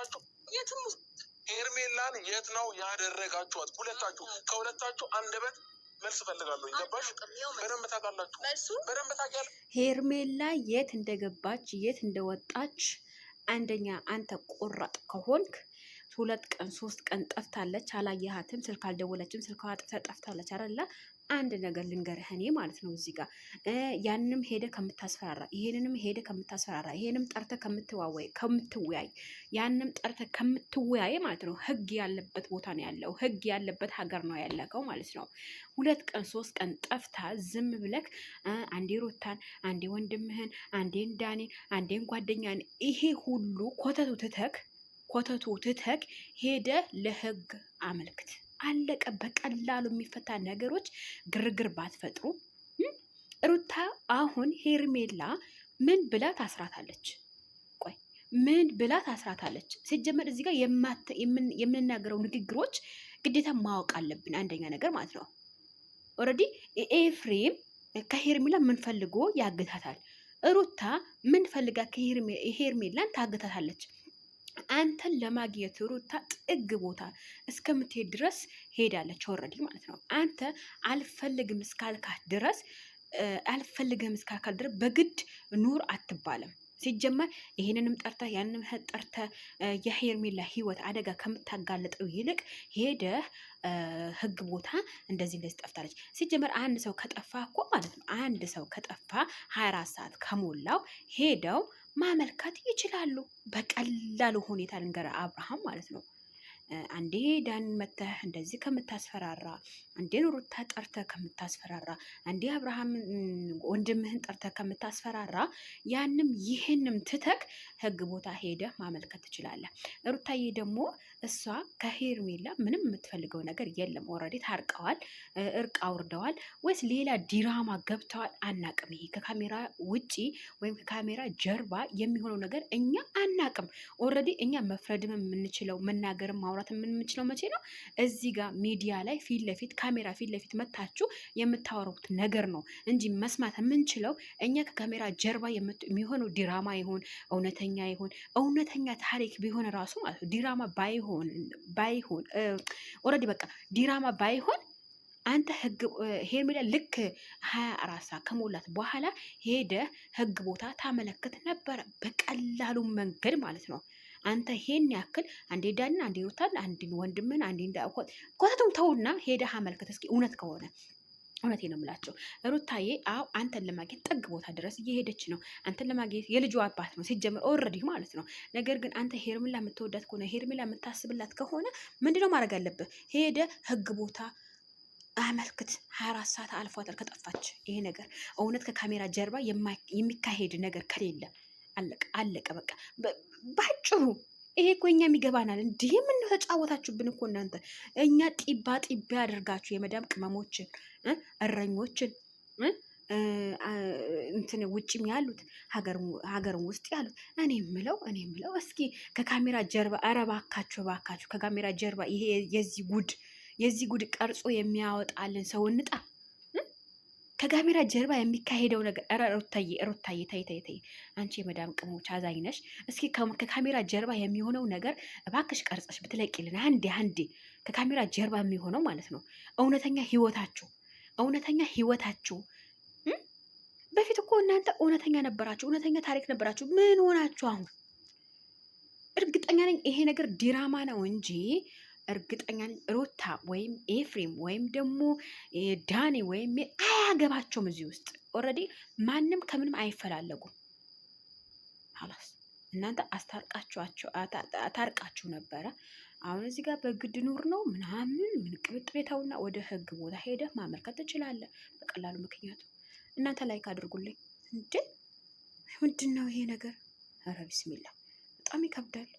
ሁለታችሁ የትም ሄርሜላን የት ነው ያደረጋችኋት? ሁለታችሁ ከሁለታችሁ አንደበት መልስ ፈልጋለሁ። ይገባሽ? በደንብ ታውቃላችሁ። በደንብ ታውቂያለሽ ሄርሜላ የት እንደገባች የት እንደወጣች። አንደኛ አንተ ቆራጥ ከሆንክ 2 ቀን 3 ቀን ጠፍታለች፣ አላየሃትም፣ ስልክ አልደወለችም፣ ስልክ ጠፍታለች አይደለ? አንድ ነገር ልንገርህ እኔ ማለት ነው እዚህ ጋር ያንንም ሄደ ከምታስፈራራ ይሄንንም ሄደ ከምታስፈራራ ይሄንም ጠርተ ከምትወያይ ያንንም ጠርተ ከምትወያይ ማለት ነው ህግ ያለበት ቦታ ነው ያለው፣ ህግ ያለበት ሀገር ነው ያለከው ማለት ነው። 2 ቀን 3 ቀን ጠፍታ ዝም ብለክ አንዴ ሩታን አንዴ ወንድምህን አንዴን ዳኔን አንዴን ጓደኛን ይሄ ሁሉ ኮተቱ ትተክ ሄደ ለህግ አመልክት። አለቀ። በቀላሉ የሚፈታ ነገሮች ግርግር ባትፈጥሩ። ሩታ አሁን ሄርሜላ ምን ብላ ታስራታለች? ቆይ ምን ብላ ታስራታለች? ሲጀመር እዚህ ጋር የምንናገረው ንግግሮች ግዴታ ማወቅ አለብን። አንደኛ ነገር ማለት ነው ኦልሬዲ ኤፍሬም ከሄርሜላ ምን ፈልጎ ያግታታል? ሩታ ምን ፈልጋ ከሄርሜላን ታግታታለች? አንተን ለማግኘት ሩታ ጥግ ቦታ እስከምትሄድ ድረስ ሄዳለች ኦልሬዲ ማለት ነው። አንተ አልፈልግም እስካልካት ድረስ በግድ ኑር አትባለም። ሲጀመር ይሄንንም ጠርተ ያንንም ጠርተ የሄርሜላ ህይወት አደጋ ከምታጋለጠው ይልቅ ሄደህ ህግ ቦታ እንደዚህ ጠፍታለች። ሲጀመር አንድ ሰው ከጠፋ እኮ ማለት ነው አንድ ሰው ከጠፋ 24 ሰዓት ከሞላው ሄደው ማመልከት ይችላሉ። በቀላሉ ሁኔታ ልንገር አብርሃም ማለት ነው። አንዴ ዳን መተህ እንደዚህ ከምታስፈራራ፣ አንዴ ሩታ ጠርተህ ከምታስፈራራ፣ አንዴ አብርሃም ወንድምህን ጠርተህ ከምታስፈራራ ያንም ይህንም ትተክ ህግ ቦታ ሄደህ ማመልከት ትችላለህ። ሩታዬ ደግሞ እሷ ከሄርሜላ ምንም የምትፈልገው ነገር የለም። ኦልሬዲ ታርቀዋል፣ እርቅ አውርደዋል። ወይስ ሌላ ዲራማ ገብተዋል? አናቅም። ይሄ ከካሜራ ውጪ ወይም ከካሜራ ጀርባ የሚሆነው ነገር እኛ አናቅም። ኦልሬዲ እኛ መፍረድም የምንችለው መናገርም ማውራት የምንችለው መቼ ነው? እዚህ ጋር ሚዲያ ላይ ፊት ለፊት ካሜራ ፊት ለፊት መታችሁ የምታወሩት ነገር ነው እንጂ መስማት የምንችለው እኛ ከካሜራ ጀርባ የሚሆነው ዲራማ ይሆን እውነተኛ ይሆን እውነተኛ ታሪክ ቢሆን ራሱ ማለት ነው ዲራማ ባይሆን ኦልሬዲ በቃ ዲራማ ባይሆን አንተ ህግ ሄርሜላ ልክ 24 ሰዓት ከሞላት በኋላ ሄደ ህግ ቦታ ታመለክት ነበረ፣ በቀላሉ መንገድ ማለት ነው። አንተ ይሄን ያክል አንዴ ዳንን አንዴ ሩታን አንዴ ወንድምን አንዴ ኮተቱም ተውና ሄደህ አመልክት እስኪ እውነት ከሆነ። እውነቴ ነው የምላቸው ሩታዬ አንተን ለማግኘት ጥግ ቦታ ድረስ እየሄደች ነው። አንተን ለማግኘት የልጁ አባት ነው ሲጀምር ኦልሬዲ ማለት ነው። ነገር ግን አንተ ሄርሜላ የምትወዳት ከሆነ ሄርሜላ የምታስብላት ከሆነ ምንድነው ማድረግ አለብህ? ሄደ ህግ ቦታ አመልክት። 24 ሰዓት አልፏታል ከጠፋች። ይሄ ነገር እውነት ከካሜራ ጀርባ የሚካሄድ ነገር ከሌለ አለቀ በቃ ባጭሩ። ይሄ እኮ እኛ የሚገባናል። እንዲህ ምነው ተጫወታችሁብን እኮ እናንተ። እኛ ጢባ ያደርጋችሁ የመዳም ቅመሞችን እረኞችን እንትን ውጭም ያሉት ሀገርም ውስጥ ያሉት እኔ የምለው እስኪ ከካሜራ ጀርባ ኧረ እባካችሁ ከካሜራ ጀርባ ይሄ የዚህ ጉድ ቀርጾ የሚያወጣልን ሰው እንጣ። ከካሜራ ጀርባ የሚካሄደው ነገር ኧረ ሩታዬ ተይ። አንቺ የመዳም ቅሞች አዛኝ ነሽ። እስኪ ከካሜራ ጀርባ የሚሆነው ነገር እባክሽ ቀርጸሽ ብትለቂልን አንዴ ከካሜራ ጀርባ የሚሆነው ማለት ነው እውነተኛ ህይወታችሁ። በፊት እኮ እናንተ እውነተኛ ነበራችሁ፣ እውነተኛ ታሪክ ነበራችሁ። ምን ሆናችሁ አሁን? እርግጠኛ ነኝ ይሄ ነገር ዲራማ ነው እንጂ እርግጠኛ ነኝ ሩታ ወይም ኤፍሬም ወይም ደግሞ ዳኒ ወይም አያገባቸውም። እዚህ ውስጥ ኦልሬዲ ማንም ከምንም አይፈላለጉም። ሀላስ እናንተ አታርቃችሁ ነበረ። አሁን እዚህ ጋር በግድ ኑር ነው ምናምን ምን ቅብጥሬታውና ወደ ህግ ቦታ ሄደህ ማመልከት ትችላለህ በቀላሉ። ምክንያቱ እናንተ ላይክ አድርጉልኝ እንዴ! ምንድን ነው ይሄ ነገር? ኧረ ቢስሚላ በጣም ይከብዳል።